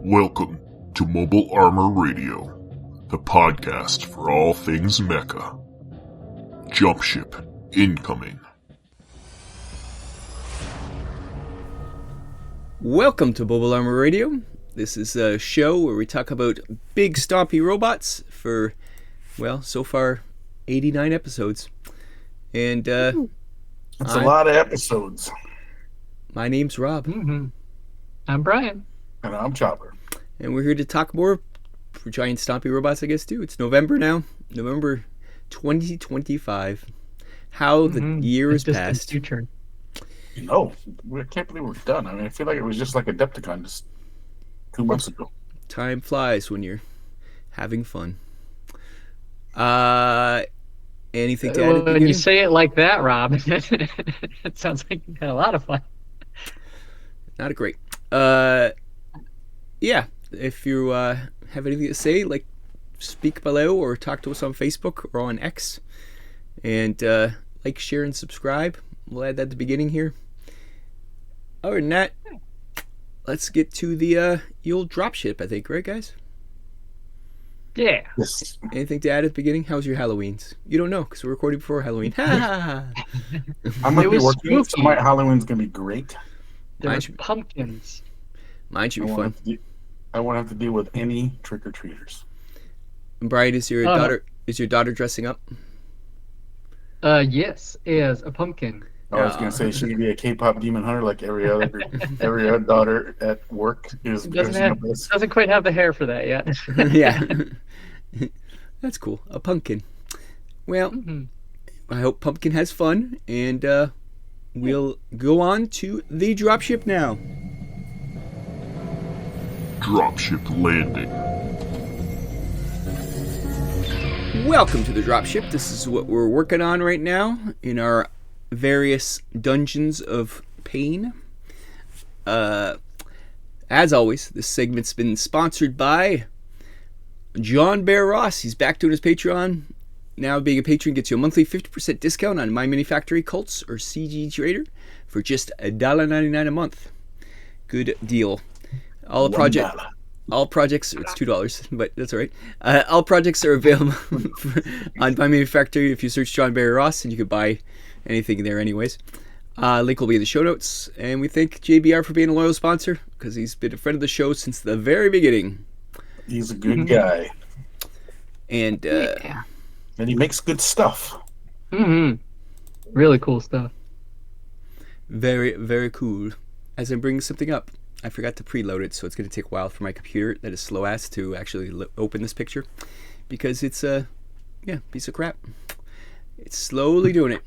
Welcome to Mobile Armor Radio, the podcast for all things Mecha. Jumpship incoming. Welcome to Mobile Armor Radio. This is a show where we talk about big stompy robots for, well, so far 89 episodes. And that's a lot of episodes. My name's Rob. Mm-hmm. I'm Brian. And I'm Chopper. And we're here to talk more for giant stompy robots, I guess, too. It's November now. November 2025. How the year has passed. Future. No, I can't believe we're done. I mean, I feel like it was just like Adepticon just 2 months ago. Time flies when you're having fun. Anything to add? When you say it like that, Rob, it sounds like you had a lot of fun. Not great. Yeah, if you have anything to say, like speak below or talk to us on Facebook or on X. And like, share, and subscribe. We'll add that at the beginning here. Other than that, let's get to the old dropship, I think, right, guys? Yeah. Yes. Anything to add at the beginning? How's your Halloweens? You don't know because we're recording before Halloween. I'm going to be working, so my Halloween's going to be great. There's pumpkins. Mine should be fun. I won't have to deal with any trick-or-treaters. And Brian, is your daughter dressing up? Yes, as a pumpkin. I was going to say she could be a K-pop demon hunter like every other daughter at work is. Doesn't quite have the hair for that yet. Yeah. That's cool. A pumpkin. Well, I hope Pumpkin has fun, and we'll go on to the dropship now. Dropship landing. Welcome to the dropship. This is what we're working on right now in our various dungeons of pain. As always, this segment's been sponsored by John Bear Ross. He's back doing his Patreon. Now being a patron gets you a monthly 50% discount on My Mini Factory Cults or CG Trader for just $1.99 a month. Good deal. All projects, it's $2, but that's all right. All projects are available on My Mini Factory if you search John Barry Ross, and you can buy anything there anyways. Link will be in the show notes, and we thank JBR for being a loyal sponsor because he's been a friend of the show since the very beginning. He's a good guy. And and he makes good stuff. Really cool stuff. Very, very cool. As I'm bringing something up, I forgot to preload it, so it's going to take a while for my computer that is slow ass to actually open this picture because it's a piece of crap. It's slowly doing it.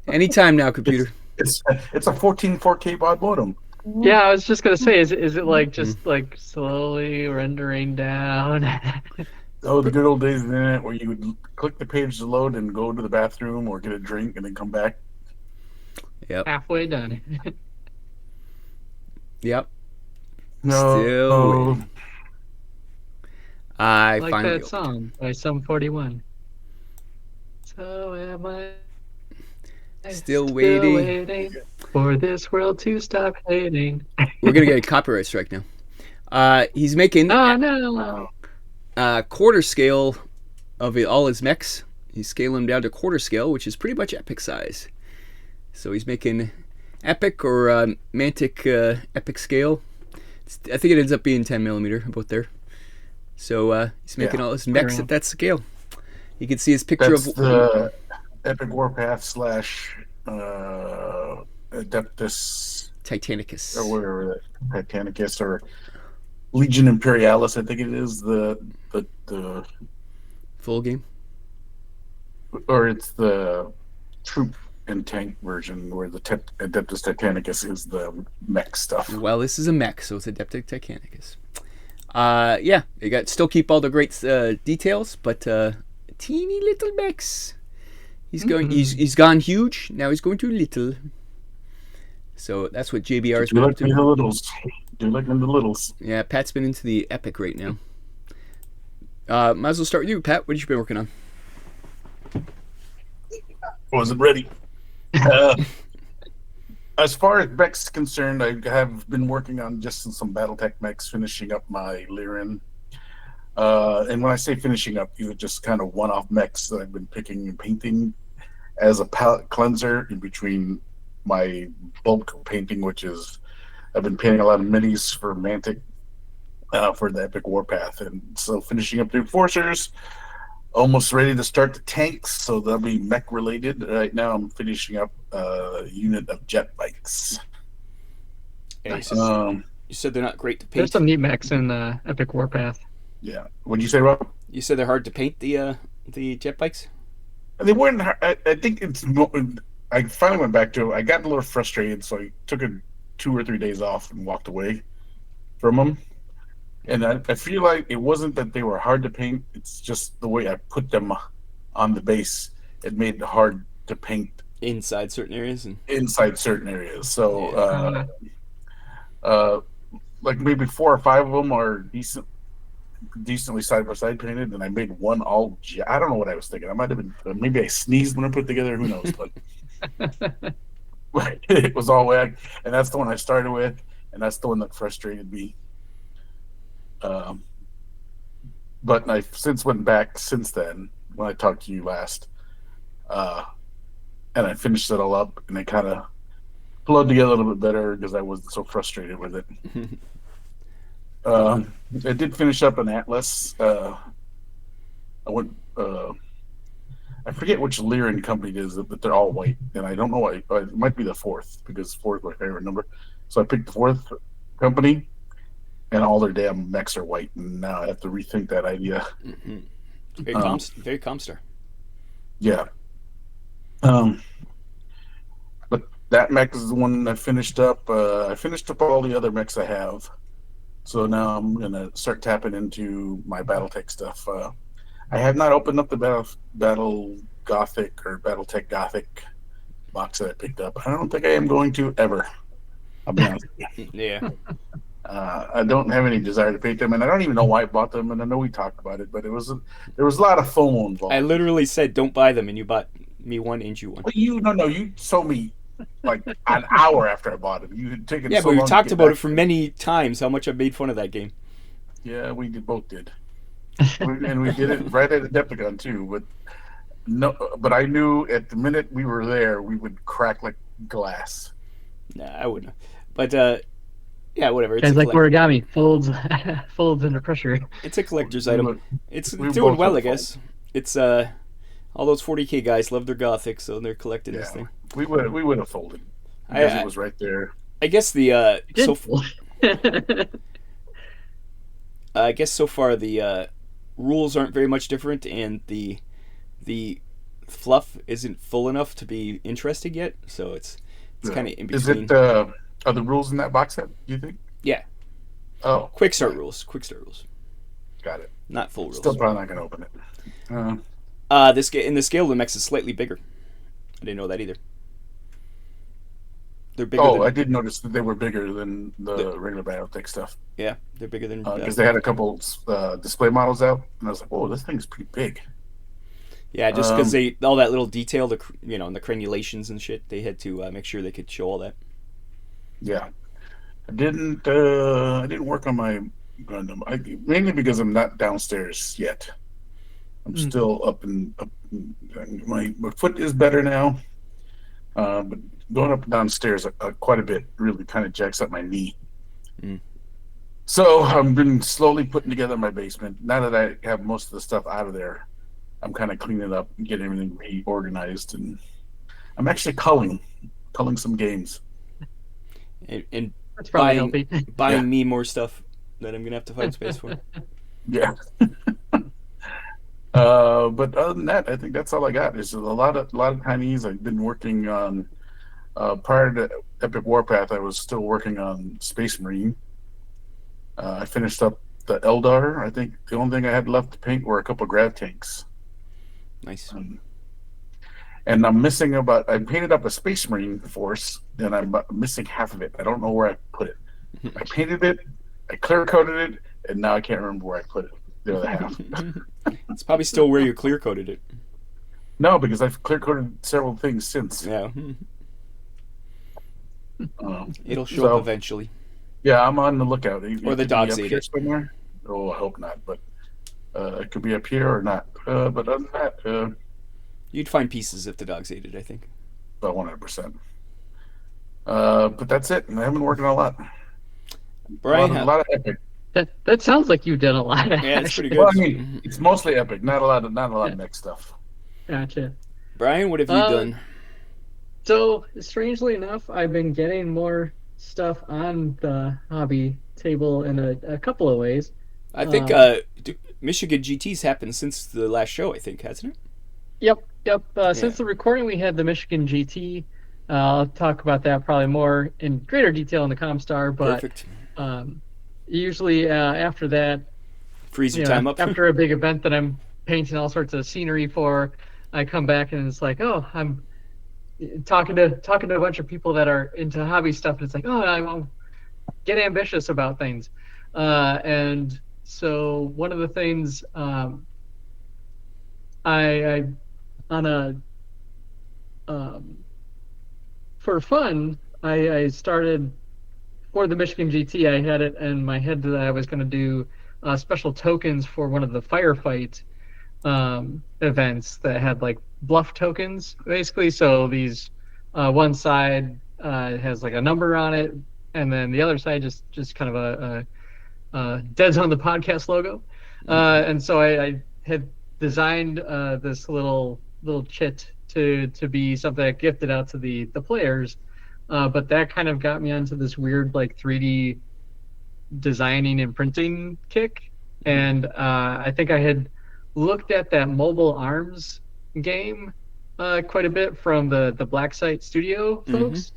Anytime now, computer. It's a 14 4K baud modem. Yeah, I was just gonna say, is it like just like slowly rendering down? Oh, the good old days of the internet where you would click the page to load and go to the bathroom or get a drink and then come back. Yep. Halfway done. Yep. No. Still waiting. I like finally that song by Sum 41. So am I. Still waiting for this world to stop hating. We're gonna get a copyright strike now. He's making quarter scale of all his mechs. He's scaling them down to quarter scale, which is pretty much epic size. So he's making epic or Mantic epic scale. I think it ends up being 10mm, about there. So he's making all his mechs at that scale. You can see his picture That's of the Epic Warpath / Adeptus Titanicus, or whatever, Titanicus or Legion Imperialis. I think it is the full game, or it's the troop and tank version where the Adeptus Titanicus is the mech stuff. Well, this is a mech, so it's Adeptus Titanicus. You still keep all the great details, but teeny little mechs. He's going. He's gone huge. Now he's going to little. So that's what JBR is going to do. Do like the littles. Yeah, Pat's been into the epic right now. Might as well start with you, Pat. What have you been working on? Wasn't ready. As far as mechs concerned, I have been working on just some Battletech mechs, finishing up my Lyran. And when I say finishing up, these are just kind of one-off mechs that I've been picking and painting as a palette cleanser in between my bulk painting, which is I've been painting a lot of minis for Mantic for the Epic Warpath, and so finishing up the Enforcers. Almost ready to start the tanks, so they'll be mech related. Right now, I'm finishing up a unit of jet bikes. Yeah, you said they're not great to paint. There's some neat mechs in Epic Warpath. Yeah. What did you say, Rob? You said they're hard to paint, the jet bikes? They weren't. I think it's. I finally went back to it. I got a little frustrated, so I took 2 or 3 days off and walked away from them. And I feel like it wasn't that they were hard to paint. It's just the way I put them on the base. It made it hard to paint inside certain areas. So, like maybe 4 or 5 of them are decently side by side painted, and I made one all. I don't know what I was thinking. I might have been maybe I sneezed when I put it together. Who knows? But it was all whack, and that's the one I started with, and that's the one that frustrated me. But I've since went back since then when I talked to you last, and I finished it all up, and it kind of flowed together a little bit better because I wasn't so frustrated with it. I did finish up an Atlas. I went. I forget which Lyran company it is, but they're all white, and I don't know why. It might be the 4th because 4 is my favorite number. So I picked the 4th company, and all their damn mechs are white, and now I have to rethink that idea. Mm-hmm. Very ComStar. Yeah. But that mech is the one I finished up. I finished up all the other mechs I have. So now I'm going to start tapping into my Battletech stuff. I have not opened up the Battle Gothic or Battletech Gothic box that I picked up. I don't think I am going to ever. I'll be honest with you. Yeah. I don't have any desire to paint them, and I don't even know why I bought them, and I know we talked about it, but there was a lot of FOMO involved. I literally said don't buy them, and you bought me one and you one. But you sold me like an hour after I bought them. You had taken but we talked about it for many times, how much I made fun of that game. Yeah, we both did. And we did it right at Adepticon too, but I knew at the minute we were there, we would crack like glass. Nah, I wouldn't. But yeah, whatever. It's like origami folds under pressure. It's a collector's item. It's doing well, I guess. It's all those 40K guys love their Gothic, so they're collecting this thing. We would have folded because it was right there. I guess I guess so far the rules aren't very much different, and the fluff isn't full enough to be interesting yet. So it's kind of in between. Is it are the rules in that box set? Do you think? Yeah. Oh, quick start rules. Got it. Not full rules. Still probably not gonna open it. In the scale of the mechs is slightly bigger. I didn't know that either. They're bigger. I did notice that they were bigger than the regular Battletech stuff. Yeah, they're bigger than because they had a couple display models out, and I was like, "Oh, this thing's pretty big." Yeah, just because all that little detail, and the crenulations and shit, they had to make sure they could show all that. Yeah, I didn't work on my Gundam, mainly because I'm not downstairs yet. I'm still up. My foot is better now, but going up and downstairs quite a bit really kind of jacks up my knee. So I've been slowly putting together my basement. Now that I have most of the stuff out of there, I'm kind of cleaning up and getting everything reorganized, and I'm actually culling some games. And that's probably buying me more stuff that I'm gonna have to find space for. Yeah. But other than that, I think that's all I got. There's a lot of Chinese. I've been working on prior to Epic Warpath. I was still working on Space Marine. I finished up the Eldar. I think the only thing I had left to paint were a couple of grav tanks. Nice. And I'm missing I painted up a Space Marine force, and I'm missing half of it. I don't know where I put it. I painted it, I clear coated it, and now I can't remember where I put it. The other half. It's probably still where you clear coated it. No, because I've clear coated several things since. Yeah. It'll show up eventually. Yeah, I'm on the lookout. Or the dogs ate it. Somewhere. Oh, I hope not, but it could be up here or not. But other than that, you'd find pieces if the dogs ate it, I think. about 100%. But that's it. I haven't been working a lot. Brian, a lot of epic. That sounds like you did a lot. Yeah, it's pretty good. Well, I mean, it's mostly epic. Not a lot of mech stuff. Gotcha. Brian, what have you done? So, strangely enough, I've been getting more stuff on the hobby table in a couple of ways. I think Michigan GT's happened since the last show, I think, hasn't it? Yep. Since the recording, we had the Michigan GT. I'll talk about that probably more in greater detail in the ComStar, but Perfect. Usually after that, freeze your time up. After a big event that I'm painting all sorts of scenery for, I come back and it's like, oh, I'm talking to a bunch of people that are into hobby stuff, and it's like, oh, I'll get ambitious about things. And so one of the things I on a for fun, I started for the Michigan GT. I had it in my head that I was going to do special tokens for one of the firefight events that had like bluff tokens, basically. So these one side has like a number on it, and then the other side just kind of a Dead Zone the podcast logo. And so I had designed this little chit to be something I gifted out to the players, but that kind of got me onto this weird like 3D designing and printing kick. And I think I had looked at that Mobile Arms game quite a bit from the Black Site Studio folks,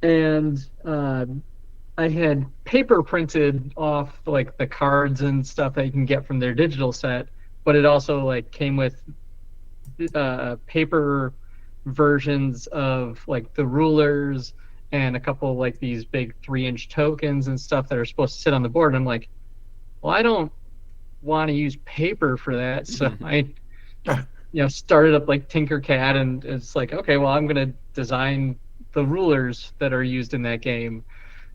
and I had paper printed off like the cards and stuff that you can get from their digital set, but it also like came with paper versions of like the rulers and a couple of like these big 3-inch tokens and stuff that are supposed to sit on the board. And I'm like, well, I don't want to use paper for that. So I started up like Tinkercad, and it's like, okay, well, I'm going to design the rulers that are used in that game.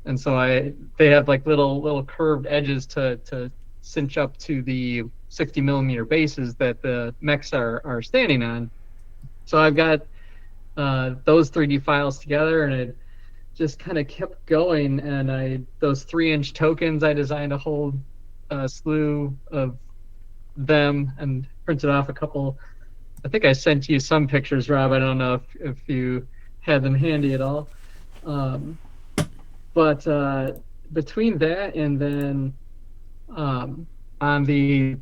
And so they have like little curved edges to cinch up to the 60 millimeter bases that the mechs are standing on. So I've got those 3D files together, and it just kind of kept going. And those 3-inch tokens, I designed a whole slew of them and printed off a couple. I think I sent you some pictures, Rob. I don't know if you had them handy at all. But between that and then on the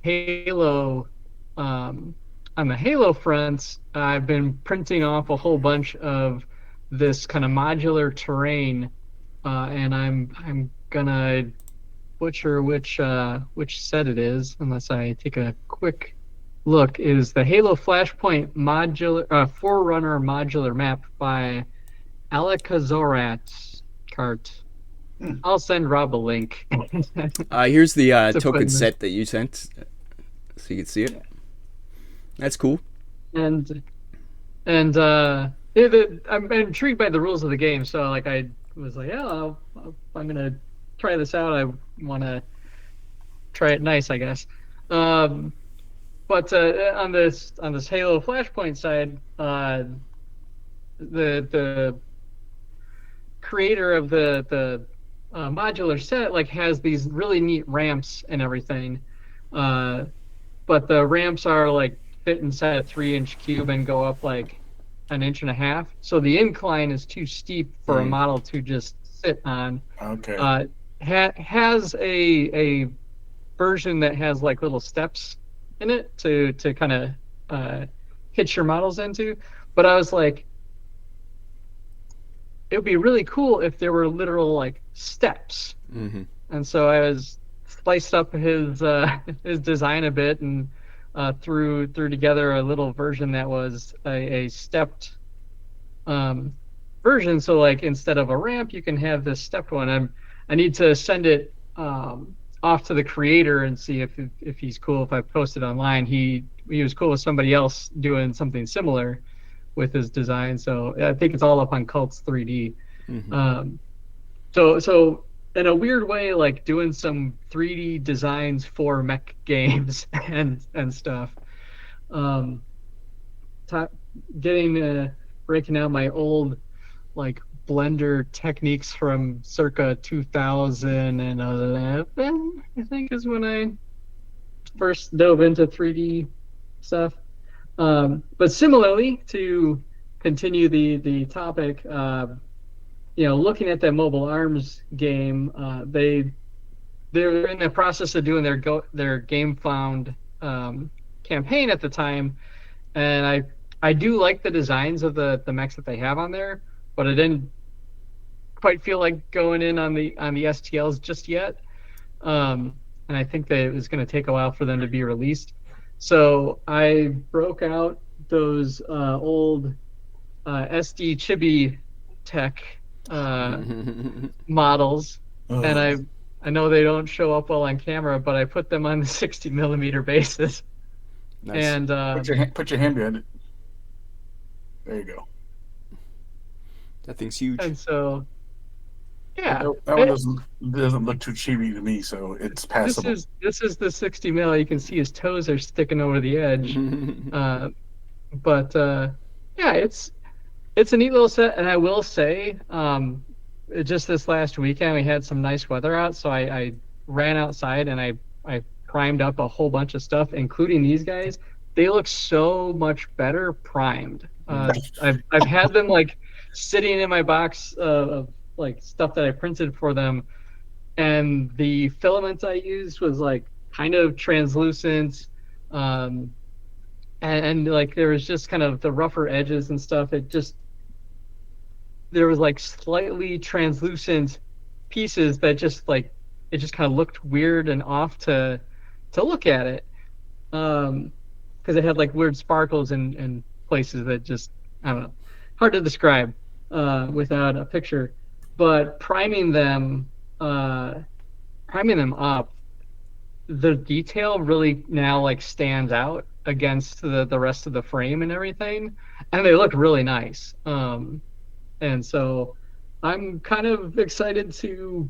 Halo on the Halo fronts, I've been printing off a whole bunch of this kind of modular terrain, and I'm gonna butcher which set it is unless I take a quick look. Is the Halo Flashpoint modular Forerunner modular map by Alakazorat Cart. I'll send Rob a link. Here's the token set that you sent, so you can see it. That's cool. And I'm intrigued by the rules of the game, so like I was like, I'm gonna try this out. I want to try it nice, I guess. But on this Halo Flashpoint side, the creator of the modular set like has these really neat ramps and everything, but the ramps are like fit inside a 3-inch cube and go up like 1.5 inches, so the incline is too steep for a model to just sit on. Okay. Has a version that has like little steps in it to kind of hitch your models into, but I was like, it would be really cool if there were literal like steps. And so I was spliced up his design a bit and threw together a little version that was a stepped version. So like instead of a ramp, you can have this stepped one. I need to send it off to the creator and see if he's cool if I post it online. He was cool with somebody else doing something similar with his design. So I think it's all up on Cults 3D. So in a weird way, like doing some 3D designs for mech games and stuff. Um, top, getting breaking out my old like Blender techniques from circa 2011, I think is when I first dove into 3D stuff. But similarly, to continue the topic, looking at that Mobile Arms game, they're in the process of doing their Game Found campaign at the time, and I do like the designs of the mechs that they have on there, but I didn't quite feel like going in on the STLs just yet. And I think that it was going to take a while for them to be released. So I broke out those old SD Chibi Tech models, and I know they don't show up well on camera, but I put them on the 60mm basis. Nice. And put your hand behind it. There you go. That thing's huge. And so, yeah, that one doesn't look too chibi to me, so it's passable. This is the 60mm. You can see his toes are sticking over the edge. But yeah, it's a neat little set, and I will say, just this last weekend we had some nice weather out, so I ran outside and I primed up a whole bunch of stuff, including these guys. They look so much better primed. I've had them like sitting in my box of like stuff that I printed for them, and the filament I used was like kind of translucent, and like there was just kind of the rougher edges and stuff. There was like slightly translucent pieces that just like it just kind of looked weird and off to look at it, because it had like weird sparkles and places that just, I don't know, hard to describe without a picture. But priming them up, the detail really now like stands out against the rest of the frame and everything, and they look really nice. And so I'm kind of excited to,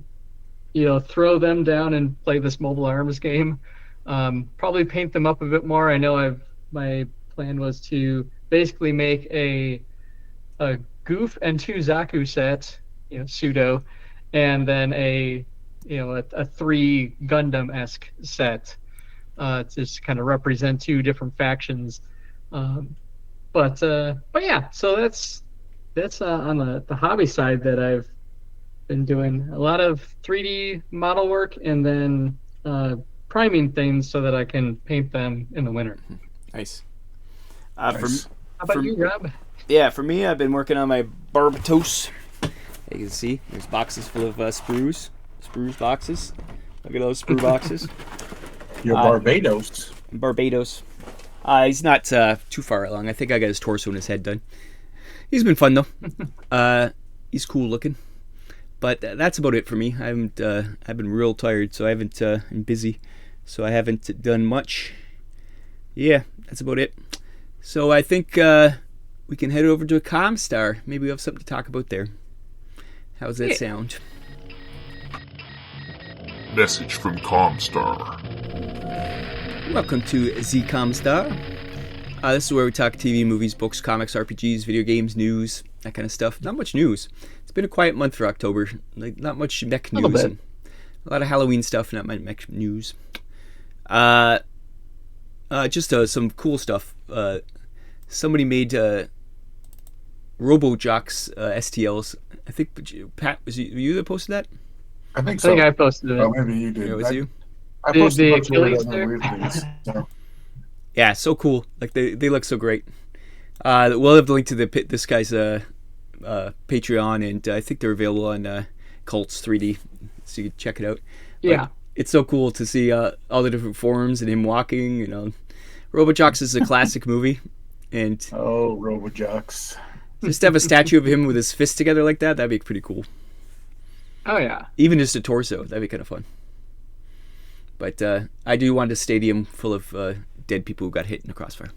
throw them down and play this Mobile Arms game. Probably paint them up a bit more. I know my plan was to basically make a Goof and 2 Zaku set, pseudo, and then a 3 Gundam-esque set, to just kind of represent 2 different factions. But yeah, so that's on the hobby side that I've been doing a lot of 3D model work, and then priming things so that I can paint them in the winter. Nice. Nice. How about you, Rob? Yeah, for me, I've been working on my Barbatos. You can see there's boxes full of sprues boxes. Look at those sprue boxes. Your Barbados. Barbados. He's not too far along. I think I got his torso and his head done. He's been fun though. He's cool looking. But that's about it for me. I've been real tired, so I haven't been busy, so I haven't done much. Yeah, that's about it. So I think we can head over to a ComStar. Maybe we have something to talk about there. How's that sound? Message from ComStar. Welcome to the ComStar. This is where we talk TV, movies, books, comics, RPGs, video games, news, that kind of stuff. Not much news. It's been a quiet month for October. Like, not much mech news. And a lot of Halloween stuff, not much mech news. Just some cool stuff. Somebody made RoboJock's STLs. I think, Pat, were you that posted that? I think so. I think I posted it. Oh, maybe you did. Yeah, it was you? I posted a the bunch of Achilles weird things. So. Yeah, so cool. Like they look so great. We'll have the link to this guy's Patreon, and I think they're available on Cults 3D, so you can check it out. Yeah, but it's so cool to see all the different forms and him walking. RoboJox is a classic movie, and RoboJox. Just to have a statue of him with his fists together like that'd be pretty cool. Oh yeah. Even just a torso, that'd be kind of fun. But I do want a stadium full of dead people who got hit in the crossfire.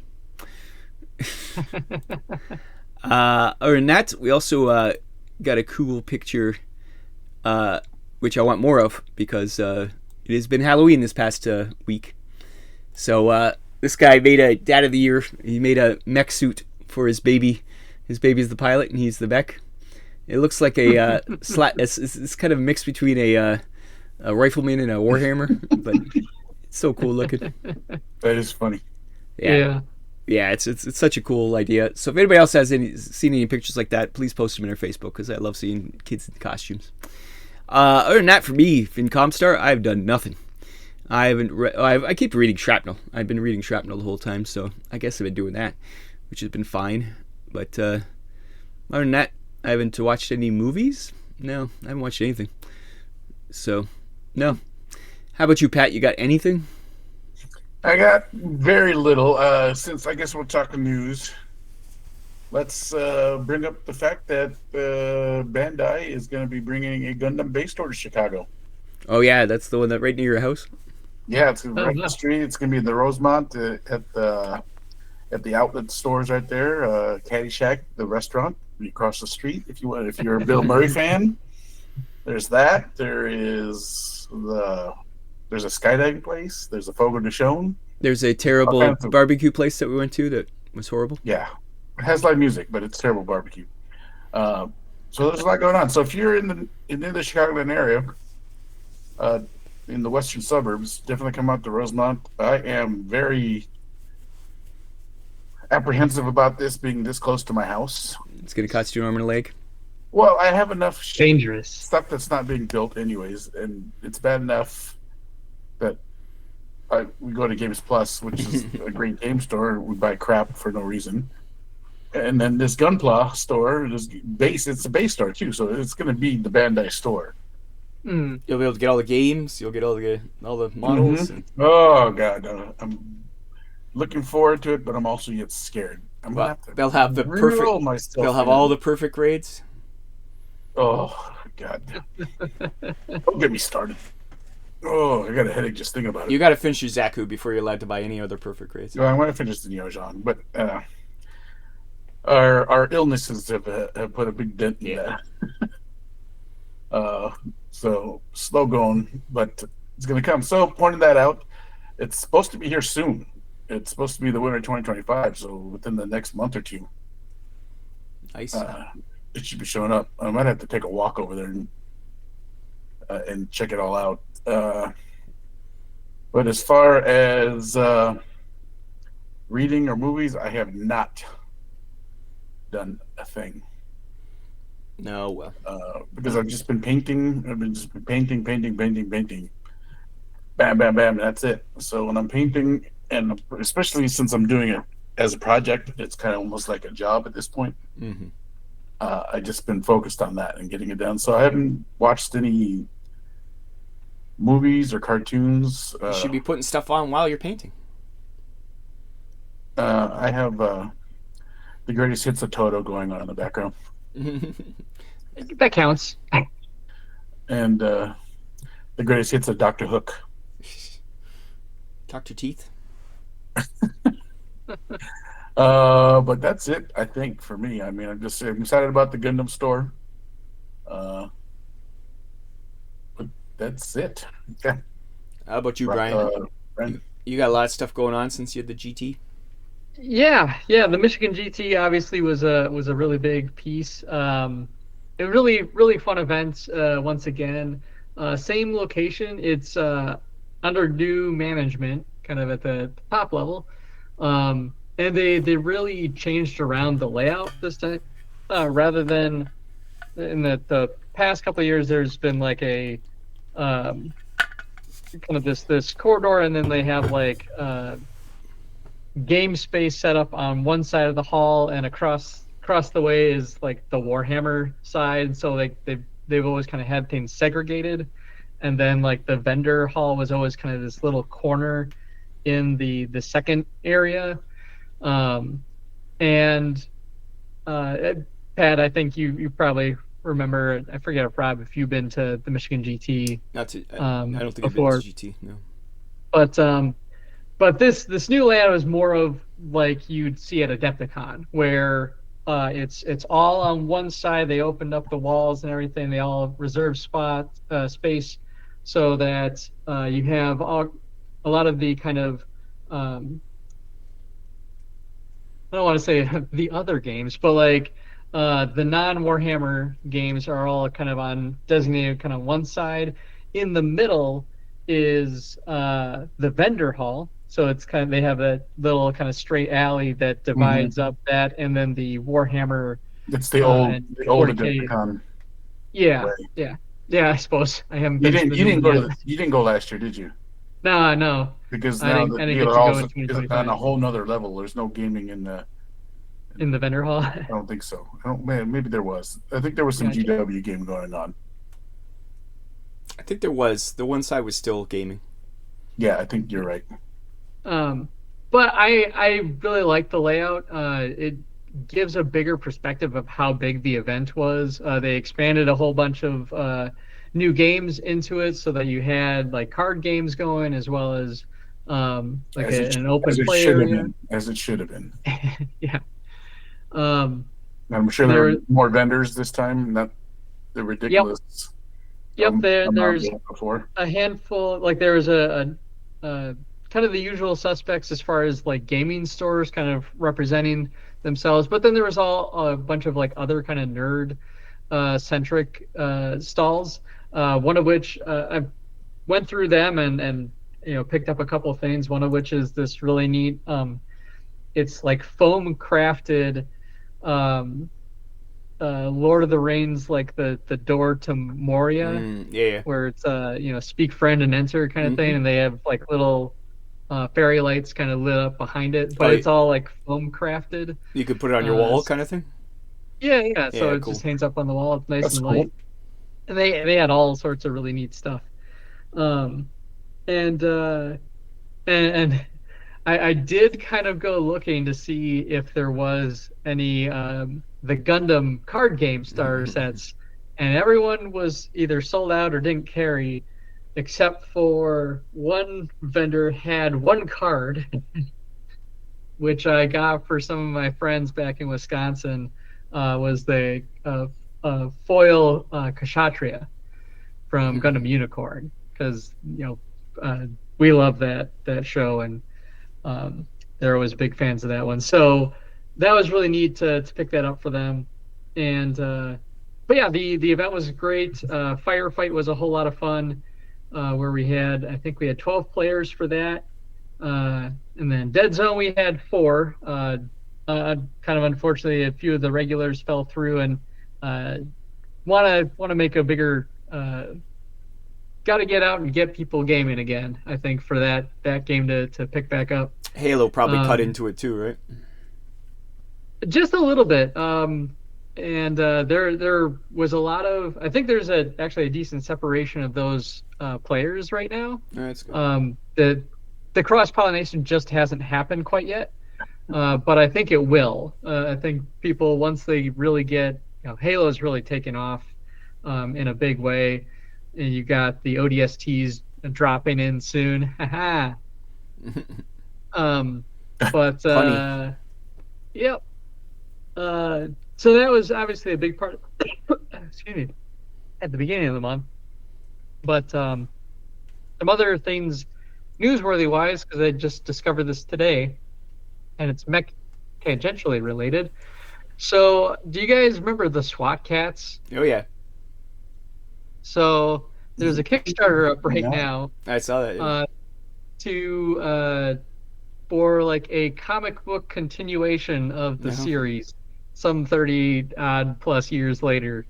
Other than that, we also got a cool picture, which I want more of because it has been Halloween this past week. So this guy made a Dad of the Year. He made a mech suit for his baby. His baby's the pilot and he's the mech. It looks like a it's kind of a mix between a rifleman and a warhammer, but it's so cool looking. That is funny. Yeah, it's such a cool idea. So if anybody else has seen any pictures like that, please post them in our Facebook because I love seeing kids in costumes. Other than that, for me in ComStar, I've done nothing. I haven't. I keep reading Shrapnel. I've been reading Shrapnel the whole time, so I guess I've been doing that, which has been fine. But other than that, I haven't watched any movies. No, I haven't watched anything. So, no. How about you, Pat? You got anything? I got very little. Since I guess we're talking news, let's bring up the fact that Bandai is going to be bringing a Gundam base store to Chicago. Oh yeah, that's the one that right near your house. Yeah, it's right in the street. It's going to be in the Rosemont at the outlet stores right there. Caddy Shack, the restaurant, across the street. If you're a Bill Murray fan, there's that. There's a skydiving place. There's a Fogo de Chão. There's a terrible barbecue place that we went to that was horrible. Yeah, it has live music, but it's terrible barbecue. So there's a lot going on. So if you're in the Chicagoland area, in the western suburbs, definitely come out to Rosemont. I am very apprehensive about this being this close to my house. It's going to cost you an arm and a leg. Well, I have enough dangerous stuff that's not being built anyways, and it's bad enough that we go to Games Plus, which is a great game store. We buy crap for no reason. And then this Gunpla store, it's a base store too, so it's going to be the Bandai store. You'll be able to get all the games. You'll get all the models. Mm-hmm. Oh god, I'm looking forward to it, but I'm also yet scared. They'll have the perfect. They'll have all the perfect grades. Oh god! Don't get me started. Oh, I got a headache just thinking about it. You got to finish your Zaku before you're allowed to buy any other perfect grades. Well, I want to finish the Neojon, but our illnesses have put a big dent in that. So slow going, but it's going to come. So pointing that out, it's supposed to be here soon. It's supposed to be the winter 2025, so within the next month or two. Nice. It should be showing up. I might have to take a walk over there and check it all out. But as far as reading or movies, I have not done a thing. No, well. Because I've just been painting. I've been just painting. Bam, bam, bam. That's it. So when I'm painting, and especially since I'm doing it as a project, it's kind of almost like a job at this point. Mm-hmm. I just been focused on that and getting it done. So I haven't watched any movies or cartoons. You should be putting stuff on while you're painting. I have the greatest hits of Toto going on in the background. That counts. And the greatest hits of Dr. Hook. Dr. Teeth. But that's it, I think, for me. I mean, I'm excited about the Gundam store. But that's it. Yeah. How about you, Brian? You got a lot of stuff going on since you had the GT. Yeah. The Michigan GT obviously was a really big piece. A really fun event. Once again, same location. It's under new management, kind of at the top level. And they really changed around the layout this time, rather than in the past couple of years. There's been like a kind of this corridor, and then they have like game space set up on one side of the hall, and across the way is like the Warhammer side. So like they've always kind of had things segregated, and then like the vendor hall was always kind of this little corner in the second area. And Pat, I think you probably remember. I forget if you've been to the Michigan GT. I don't think before. I've been to GT. No. But this new layout is more of like you'd see at Adepticon, where it's all on one side. They opened up the walls and everything. They all reserve space, so that you have a lot of the kind of I don't want to say the other games, but like the non-Warhammer games are all kind of on designated kind of one side. In the middle is the vendor hall. So it's kind of, they have a little kind of straight alley that divides up that, and then the Warhammer. It's the old 40K. Adepticon. Yeah, way. yeah. I suppose I haven't You been to didn't. the You new didn't one go yet. to. You didn't go last year, did you? No. Because I now didn't the get dealer to go also in is on 2025. a whole nother level. There's no gaming in the. In the vendor hall. I don't think so. I don't. Man, maybe there was. I think there was some Gotcha. GW game going on. I think there was. The one side was still gaming. Yeah, I think you're right. But I really like the layout. It gives a bigger perspective of how big the event was. They expanded a whole bunch of new games into it, so that you had like card games going, as well as like an open play should have area. been. As it should have been. Yeah. Um, I'm sure there were more vendors this time. Not the ridiculous. Yep. There's before. a handful. Like there was a kind of the usual suspects as far as like gaming stores kind of representing themselves, but then there was a bunch of like other kind of nerd centric stalls. One of which I went through them and picked up a couple of things. One of which is this really neat. It's like foam crafted. Lord of the Rings, like the door to Moria, yeah. where it's speak friend and enter kind of thing, and they have like little fairy lights kind of lit up behind it, but it's all like foam crafted. You could put it on your wall, kind of thing. Yeah. So it just hangs up on the wall. It's nice and light. And they had all sorts of really neat stuff. And I did kind of go looking to see if there was any the Gundam card game starter sets, and everyone was either sold out or didn't carry, except for one vendor had one card, which I got for some of my friends back in Wisconsin. Was the foil Kshatriya from Gundam Unicorn, because we love that show, and they're always big fans of that one. So that was really neat to pick that up for them. And but yeah, the event was great. Firefight was a whole lot of fun, where I think we had 12 players for that. And then Dead Zone we had 4. Kind of unfortunately, a few of the regulars fell through, and want to make a bigger. Got to get out and get people gaming again, I think, for that game to pick back up. Halo probably cut into it too, right? Just a little bit. And there was a lot of. I think there's actually a decent separation of those players right now. That's good. The cross pollination just hasn't happened quite yet, but I think it will. I think people, once they really get, Halo's really taken off in a big way. And you got the ODSTs dropping in soon. Haha. But yep. So that was obviously a big part. Excuse me. At the beginning of the month. But some other things, newsworthy wise, because I just discovered this today, and it's mech tangentially related. So, do you guys remember the SWAT cats? Oh yeah. So there's a Kickstarter up right now. I saw that. Yeah. For like a comic book continuation of the series, some 30 odd plus years later.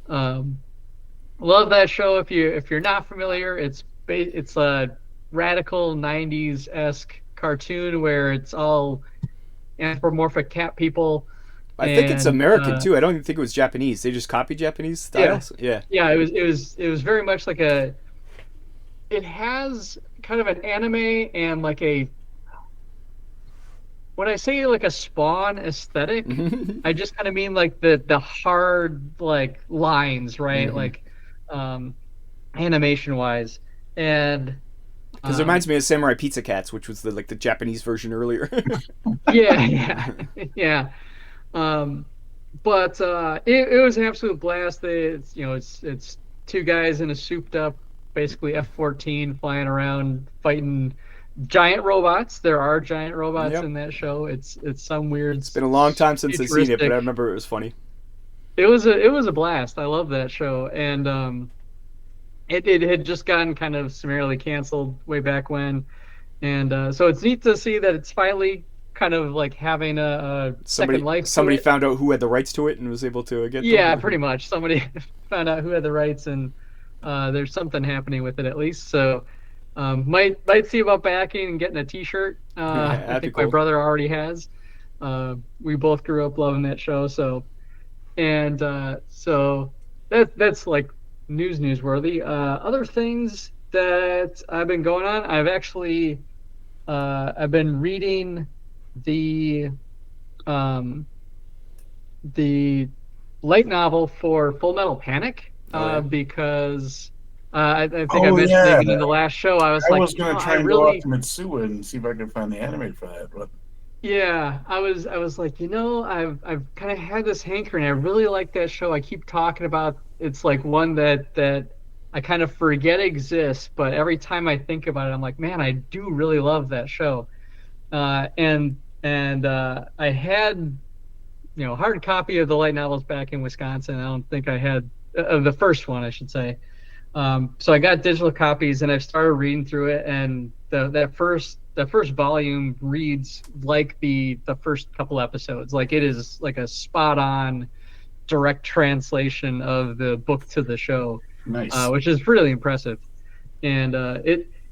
Love that show. If you're not familiar, it's a radical 90s-esque cartoon where it's all anthropomorphic cat people. I think it's American too. I don't even think it was Japanese. They just copied Japanese styles. Yeah. It was very much like it has kind of an anime and like when I say like a Spawn aesthetic, I just kind of mean like the hard like lines, right? Like animation wise. And because it reminds me of Samurai Pizza Cats, which was the Japanese version earlier. yeah. But it was an absolute blast. It's two guys in a souped up, basically F-14 flying around fighting giant robots. There are giant robots Yep. in that show. It's some weird. It's been a long time since I've seen it, but I futuristic. remember it was funny. It was a blast. I love that show, and it had just gotten kind of summarily canceled way back when, and so it's neat to see that it's finally kind of like having a second life to Somebody it. found out who had the rights to it and was able to get Yeah, them. pretty much. Somebody found out who had the rights, and there's something happening with it at least. So might see about backing and getting a T-shirt. I That'd be think my cool. brother already has. We both grew up loving that show, so so that's like newsworthy. Other things that I've been going on, I've been reading the um, the light novel for Full Metal Panic because I think I Oh mentioned yeah, maybe in the last show I was I like, was gonna I try and go out really. to Mitsuya and see if I could find the anime for that, but Yeah, I was like, I've kind of had this hankering. I really like that show. I keep talking about it's like one that I kind of forget exists, but every time I think about it, I'm like, man, I do really love that show. And I had hard copy of the light novels back in Wisconsin. I don't think I had of the first one, I should say. So I got digital copies and I've started reading through it, and that first volume reads like the first couple episodes. Like it is like a spot on direct translation of the book to the show, nice. which is really impressive. And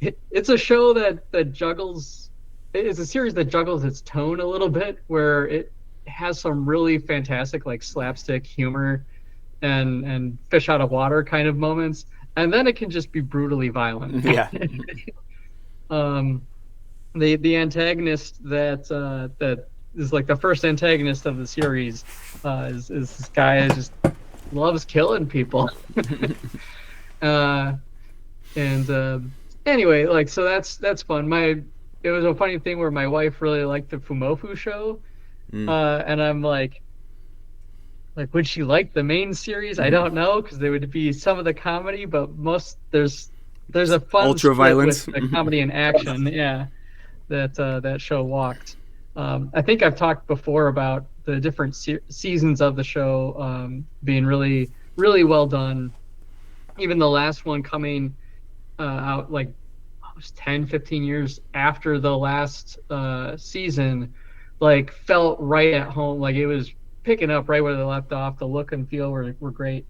it's a show that juggles. It's a series that juggles its tone a little bit, where it has some really fantastic like slapstick humor and fish out of water kind of moments, and then it can just be brutally violent. Yeah. The antagonist that is like the first antagonist of the series is this guy who just loves killing people. uh, and Anyway, like, so that's fun. It was a funny thing where my wife really liked the Fumofu show, and I'm like, would she like the main series? I don't know, because there would be some of the comedy, but there's a fun Ultra split violence. with the comedy and action. Yeah, that show walked. I think I've talked before about the different seasons of the show being really, really well done. Even the last one coming out like almost 10, 15 years after the last season, like felt right at home. Like it was picking up right where they left off. The look and feel were great.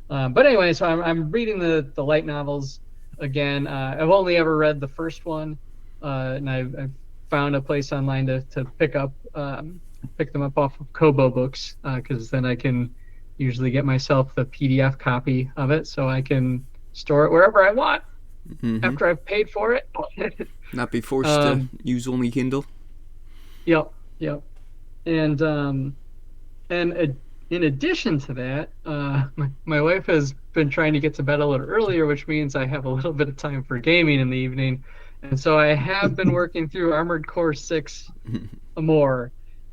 But anyway, so I'm reading the light novels again. I've only ever read the first one, and I've found a place online to pick them up off of Kobo Books, because then I can usually get myself the PDF copy of it, so I can store it wherever I want after I've paid for it. Not be forced to use only Kindle. Yep. And in addition to that, my wife has been trying to get to bed a little earlier, which means I have a little bit of time for gaming in the evening. And so I have been working through Armored Core 6 more,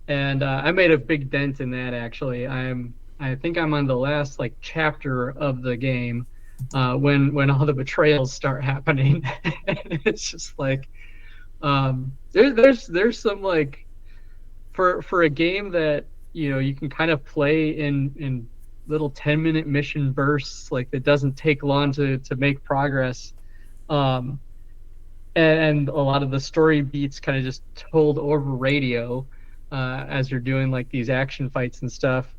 and I made a big dent in that, actually. I think I'm on the last like chapter of the game when all the betrayals start happening. It's just like there's some like for a game that you can kind of play in little 10-minute mission bursts, like that doesn't take long to make progress, and a lot of the story beats kind of just told over radio as you're doing like these action fights and stuff.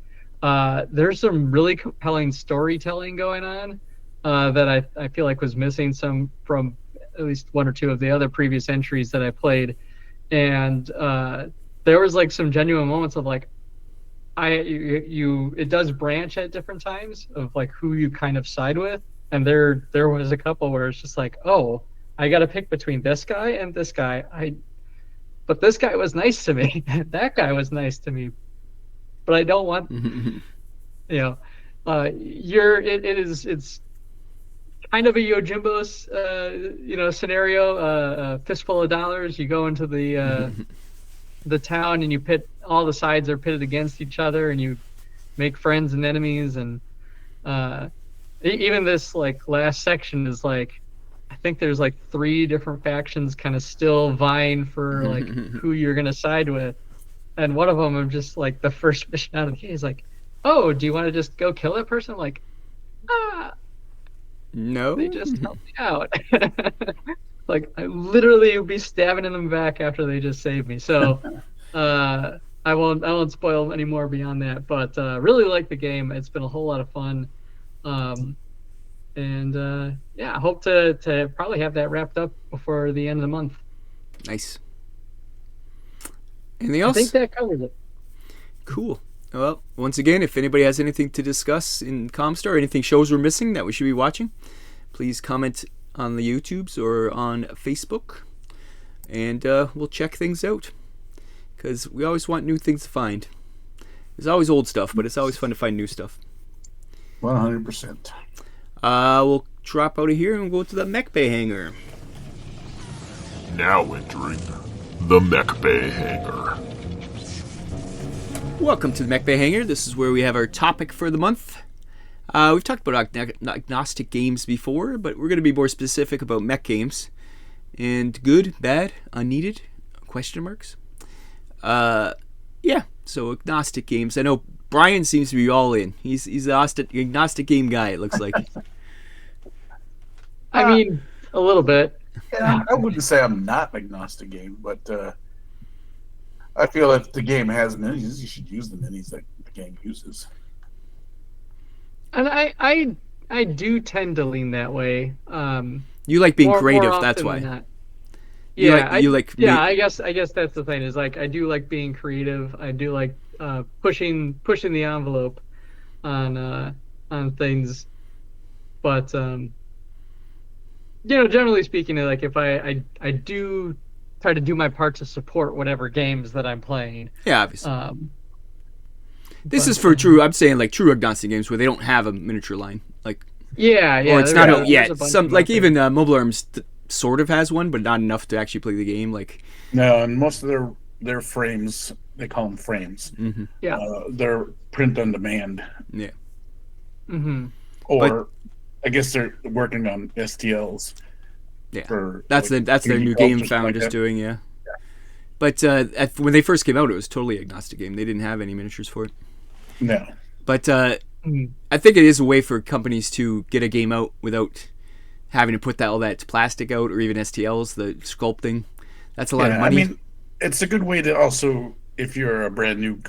There's some really compelling storytelling going on that I feel like was missing some from at least one or two of the other previous entries that I played, and there was like some genuine moments of like it does branch at different times of like who you kind of side with, and there was a couple where it's just like, oh, I got to pick between this guy and this guy. But this guy was nice to me. That guy was nice to me, but I don't want it's kind of a Yojimbo's scenario, a fistful of dollars. You go into the town and you pit all the sides are pitted against each other, and you make friends and enemies, and even this like last section is like, I think there's like 3 different factions kind of still vying for like who you're gonna side with, and one of them, I'm just like, the first mission out of the game is like, oh, do you want to just go kill that person? I'm like, No. they just helped me out. Like, I literally would be stabbing them back after they just saved me. So I won't spoil any more beyond that. But really like the game. It's been a whole lot of fun. And yeah, I hope to probably have that wrapped up before the end of the month. Nice. Anything else? I think that covers it. Cool. Well, once again, if anybody has anything to discuss in ComStar, anything shows we're missing that we should be watching, please comment on the YouTubes or on Facebook, and we'll check things out, because we always want new things to find. There's always old stuff, but it's always fun to find new stuff. 100%. We'll drop out of here and go to the MechBay Hanger. Now entering the MechBay Hanger. Welcome to the MechBay Hanger. This is where we have our topic for the month. We've talked about agnostic games before, but we're going to be more specific about mech games. And good, bad, unneeded, question marks. Yeah, so agnostic games. I know Brian seems to be all in. He's the agnostic game guy, it looks like. I mean, a little bit. Yeah, I wouldn't say I'm not an agnostic game, but I feel if the game has minis, you should use the minis that the game uses. And I do tend to lean that way. You like being more creative, often that's than why. not. You Yeah, like I guess that's the thing, is like, I do like being creative. I do like pushing the envelope on things. But generally speaking, like, if I do try to do my part to support whatever games that I'm playing. Yeah, obviously. This is for true. I'm saying like true agnostic games where they don't have a miniature line, like yeah, or it's not out yet. there's a bunch Some of like them. even Mobile Arms sort of has one, but not enough to actually play the game. Like No, and most of their frames, they call them frames. mm-hmm. Yeah. They're print on demand, Yeah, Mm-hmm. or I guess they're working on STLs. yeah. For, That's like, their 3D new culture, game something found like is that. doing. Yeah. But when they first came out, it was totally agnostic game. They didn't have any miniatures for it. No. But I think it is a way for companies to get a game out without having to put all that plastic out, or even STLs, the sculpting. That's a lot of money. I mean, it's a good way to also, if you're a brand new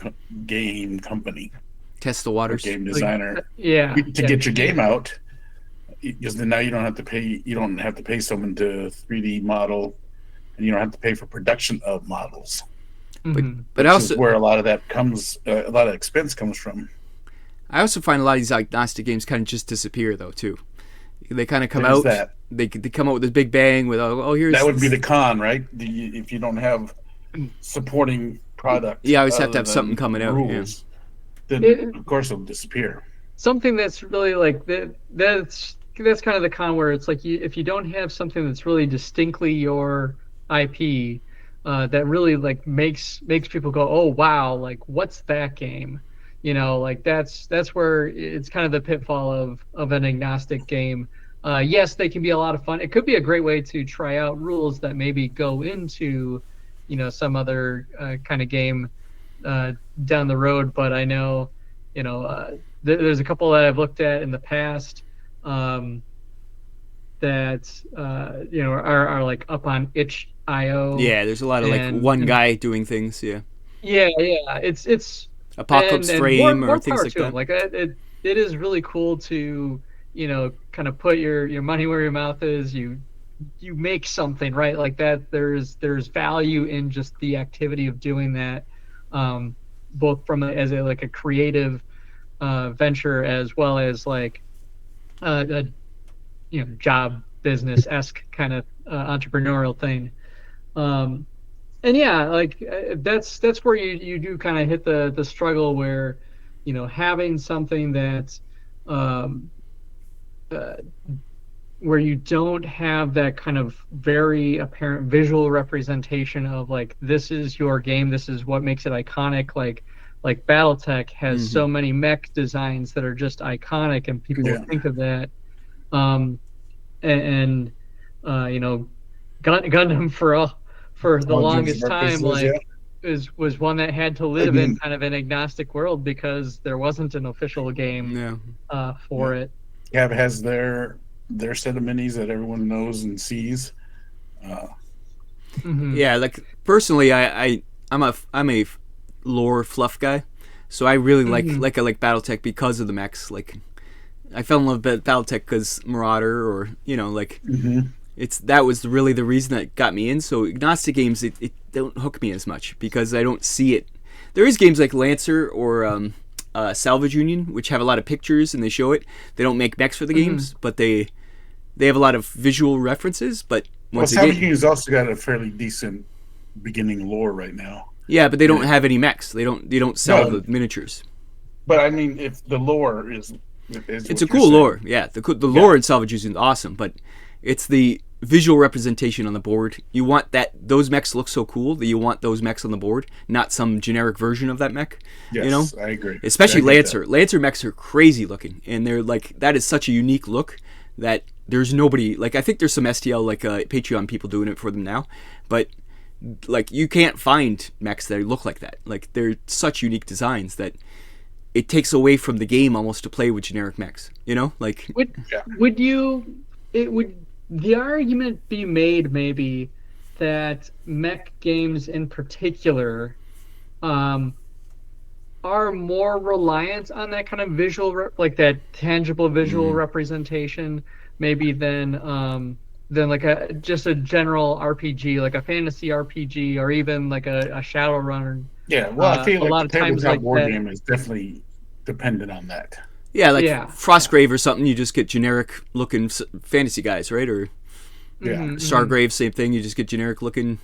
game company, Test the or waters. game designer, Yeah. to get your game out, because then now you don't have to pay. You don't have to pay someone to 3D model, and you don't have to pay for production of models. Mhm. But Which also, is where a lot of that comes. A lot of expense comes from. I also find a lot of these agnostic games kind of just disappear, though, too. They kind of come There's out. that. They come out with this big bang with, here's That would be the con, right? If you don't have supporting product, Yeah, I always have to other have something than coming out, rules, then It- of course it'll disappear. Something that's really like that's kind of the con, where it's like, if you don't have something that's really distinctly your IP, that really like makes people go, oh wow, like what's that game? Like that's where it's kind of the pitfall of an agnostic game. Yes, they can be a lot of fun. It could be a great way to try out rules that maybe go into, some other kind of game down the road. But I know, there's a couple that I've looked at in the past that are like up on itch.io. Yeah, there's a lot of like And- one guy doing things. Yeah, Yeah, it's Apocalypse and Frame more or things power like to 'em. that. Like it is really cool to kind of put your money where your mouth is. You make something, right, like that. There's value in just the activity of doing that, both as a creative venture, as well as like a job business-esque kind of entrepreneurial thing. And yeah, like that's where you do kind of hit the struggle where, having something that where you don't have that kind of very apparent visual representation of like, this is your game, this is what makes it iconic. Like like Battletech has so many mech designs that are just iconic, and people think of that. And you know, Gundam for the longest time, like was one that had to live in kind of an agnostic world because there wasn't an official game for it. Yeah, it has their set of minis that everyone knows and sees. Yeah, like personally, I'm a lore fluff guy, so I really like Battletech because of the mechs. Like, I fell in love with Battletech because Marauder, or like that was really the reason that got me in. So agnostic games, it don't hook me as much because I don't see it. There is games like Lancer or Salvage Union, which have a lot of pictures and they show it. They don't make mechs for the games, but they have a lot of visual references. But Salvage Union's also got a fairly decent beginning lore right now. Yeah, but they don't have any mechs. They don't sell the miniatures. But I mean, if the lore is it's a cool lore. Yeah, the lore in Salvage Union is awesome, but it's the visual representation on the board. You want those mechs look so cool that you want those mechs on the board, not some generic version of that mech. Yes, I agree. Especially Lancer. Lancer mechs are crazy looking, and they're like, that is such a unique look that there's nobody, like, I think there's some STL, like Patreon people doing it for them now, but like, you can't find mechs that look like that. Like, they're such unique designs that it takes away from the game almost to play with generic mechs. Like, would the argument be made maybe that mech games in particular are more reliant on that kind of visual, like that tangible visual representation, maybe than like just a general RPG, like a fantasy RPG, or even like a Shadowrun? Yeah, well, I feel like a lot of times like board that game is definitely dependent on that. Yeah, like Frostgrave or something, you just get generic looking fantasy guys, right? Or Stargrave, same thing. You just get generic looking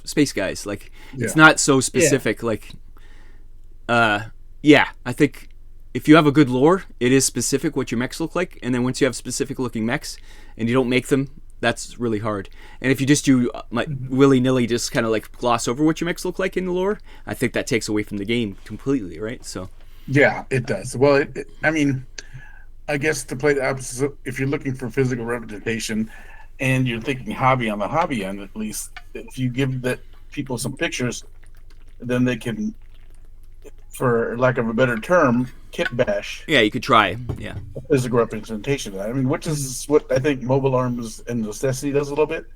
space guys. Like, it's not so specific. Like, I think if you have a good lore, it is specific what your mechs look like. And then once you have specific looking mechs and you don't make them, that's really hard. And if you just do willy-nilly, just kind of like gloss over what your mechs look like in the lore, I think that takes away from the game completely, right? So yeah, it does. Well, I mean, I guess to play the opposite, if you're looking for physical representation and you're thinking hobby on the hobby end, at least, if you give people some pictures, then they can, for lack of a better term, kit bash. Yeah, you could try. Yeah, physical representation. I mean, which is what I think Mobile Arms and Necessity does a little bit.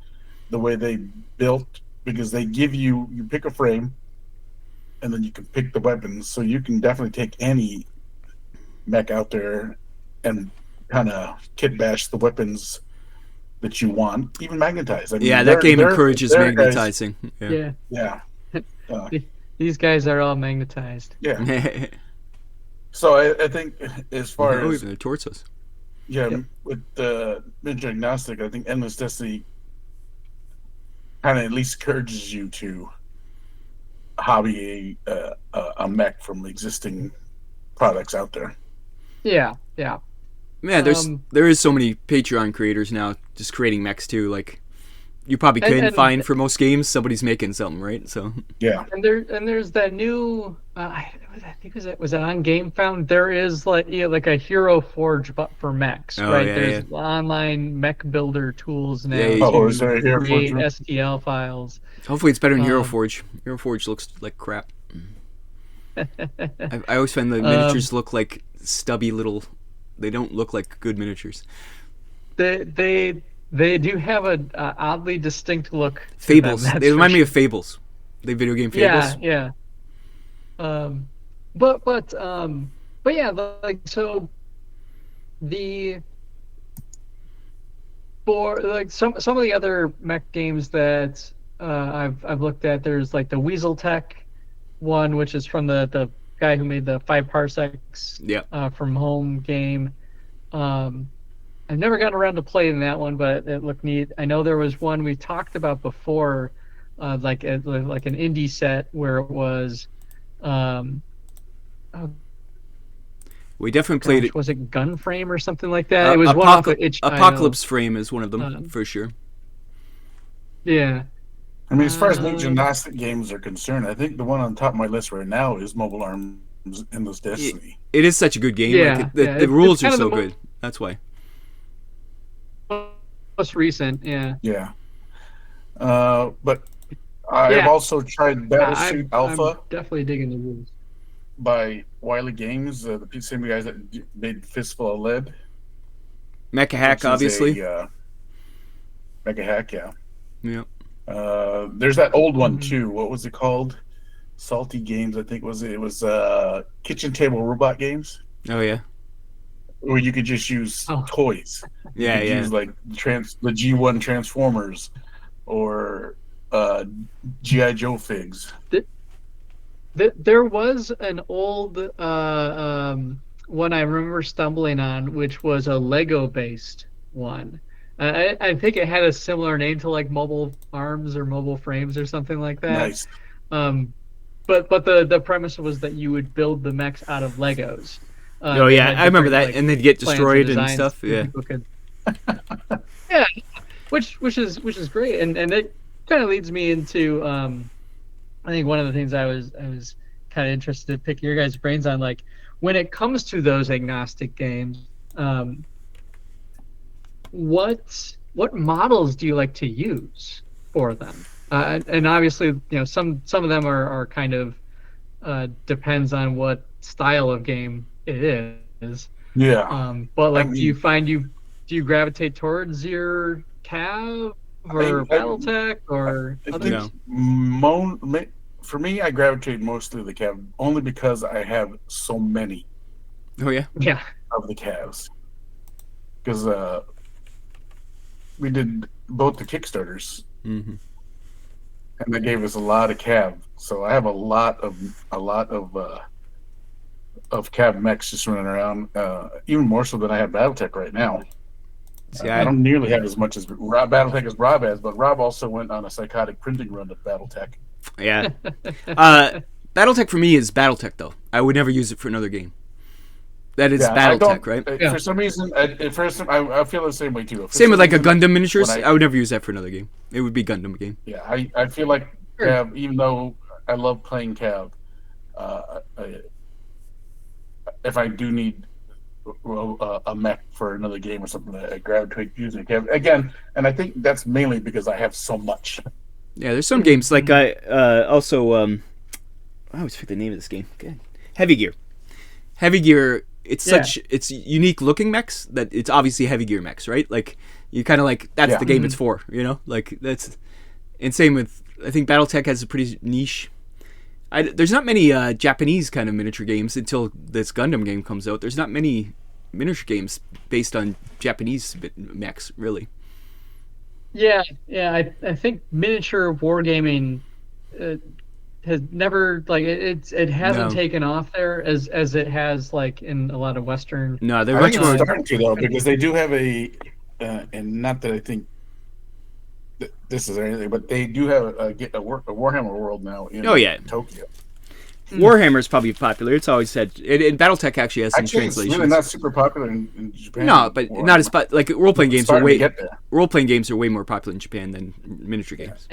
The way they built, because they give you pick a frame, and then you can pick the weapons. So you can definitely take any mech out there and kind of kit bash the weapons that you want, even magnetize. I mean, that game encourages magnetizing. Guys, yeah. These guys are all magnetized. Yeah. So I think as far as even towards us. Yeah, with the Ninja Agnostic, I think Endless Destiny kind of at least encourages you to hobby a mech from existing products out there. Yeah. Man, there is so many Patreon creators now just creating mechs too. Like, you probably can find for most games somebody's making something, right? So yeah. And there's that new I think was it on GameFound? There is like a Hero Forge but for mechs, right? There's online mech builder tools now. Is there a Hero create Forge? STL files. Hopefully it's better than Hero Forge. Hero Forge looks like crap. I always find the miniatures look like stubby little. They don't look like good miniatures. They do have a oddly distinct look. Fables. They remind me of Fables. The video game Fables. Yeah. But yeah, like, so for like some of the other mech games that I've looked at, there's like the Weaseltech one, which is from the guy who made the 5 Parsecs from Home game. I've never gotten around to playing that one, but it looked neat. I know there was one we talked about before, like an indie set where it was. We definitely played it. Was it Gunframe or something like that? It was one off of Apocalypse Frame is one of them for sure. Yeah, I mean, as far as new gymnastic games are concerned, I think the one on top of my list right now is Mobile Arms Endless Destiny. It is such a good game. Yeah, like yeah, the rules are kind of so the good. That's why. most recent, yeah. Yeah. But I've Yeah. also tried Battlesuit I'm Alpha definitely digging the rules. by Wiley Games, the same guys that made Fistful of Lead. Mecha Hack, obviously. Mecha Hack, yeah. Yeah. There's that old one too. What was it called? Salty Games, I think it was Kitchen Table Robot Games, Oh yeah. where you could just use toys. You Yeah, could yeah. use like the G1 Transformers or GI Joe figs. There was an old one I remember stumbling on, which was a Lego based one. I think it had a similar name to like Mobile Arms or Mobile Frames or something like that. Nice. But the premise was that you would build the mechs out of Legos. Oh they yeah, had I remember different, that, and they'd get plans destroyed and designs stuff. that Yeah. people could- yeah, which is great, and it kind of leads me into I think one of the things I was kind of interested to pick your guys' brains on, like when it comes to those agnostic games, what models do you like to use for them? And obviously, some of them are kind of depends on what style of game it is. Yeah. But like, do you gravitate towards your Cav or Battletech or I others? think for me, I gravitate mostly to the Cav only because I have so many Oh yeah. Yeah. of the Cavs. Because we did both the Kickstarters, Mm-hmm. and they gave us a lot of Cav. So I have a lot of Cav mechs just running around, even more so than I have Battletech right now. See, I don't nearly have as much as Battletech as Rob has, but Rob also went on a psychotic printing run of Battletech. Yeah. Battletech for me is Battletech though. I would never use it for another game. That is Battletech, right? For some reason, at first, I feel the same way too. Same with like a Gundam miniatures. I would never use that for another game. It would be Gundam game. Yeah, I feel like Cav, even though I love playing Cav, if I do need a mech for another game or something, I gravitate using a Cav again. And I think that's mainly because I have so much. Yeah, there's some games like I also I always forget the name of this game. Okay. Heavy Gear. Heavy Gear. It's unique looking mechs that it's obviously Heavy Gear mechs, right? Like you kind of like that's the game it's for, like that's. And same with I think Battletech has a pretty niche. There's not many Japanese kind of miniature games until this Gundam game comes out. There's not many miniature games based on Japanese mechs, really. Yeah. I think miniature wargaming has never it hasn't taken off there as it has like in a lot of Western. No, they're I much think more it's starting to though, because they do have and not that I think this is anything, but they do have a Warhammer World now in Tokyo. Warhammer's probably popular. It's always said. And Battletech actually has some translations. It's really not super popular in Japan. No, but not as like role-playing games are way more popular in Japan than miniature games.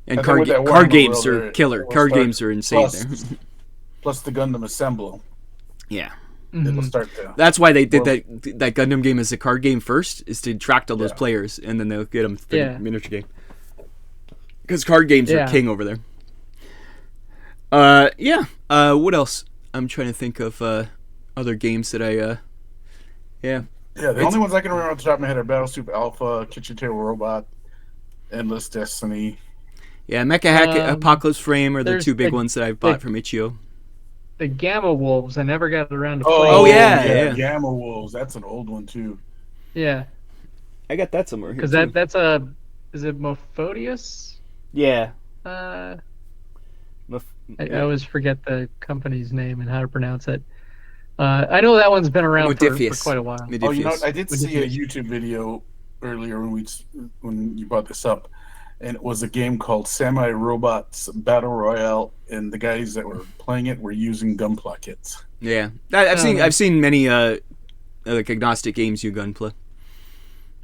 And card games are killer. Card games are insane there. Plus the Gundam Assemble. Yeah. It'll start to. That's why they did that Gundam game as a card game first, is to attract all those players, and then they'll get them for the miniature game. Because card games are king over there. What else? I'm trying to think of other games that I. Yeah, the only ones I can remember off the top of my head are Battlesuit Alpha, Kitchen Table Robot, Endless Destiny. Yeah, Mecha Hack, Apocalypse Frame are the two big ones that I've bought from Itch.io. The Gamma Wolves, I never got around to playing. Oh yeah, Gamma Wolves. That's an old one too. Yeah, I got that somewhere here. Because that's is it Mophodius? Yeah. I always forget the company's name and how to pronounce it. I know that one's been around for quite a while. Oh, I did see a YouTube video earlier when you brought this up, and it was a game called Samurai Robots Battle Royale, and the guys that were playing it were using Gunpla kits. Yeah, I've seen many like agnostic games use Gunpla.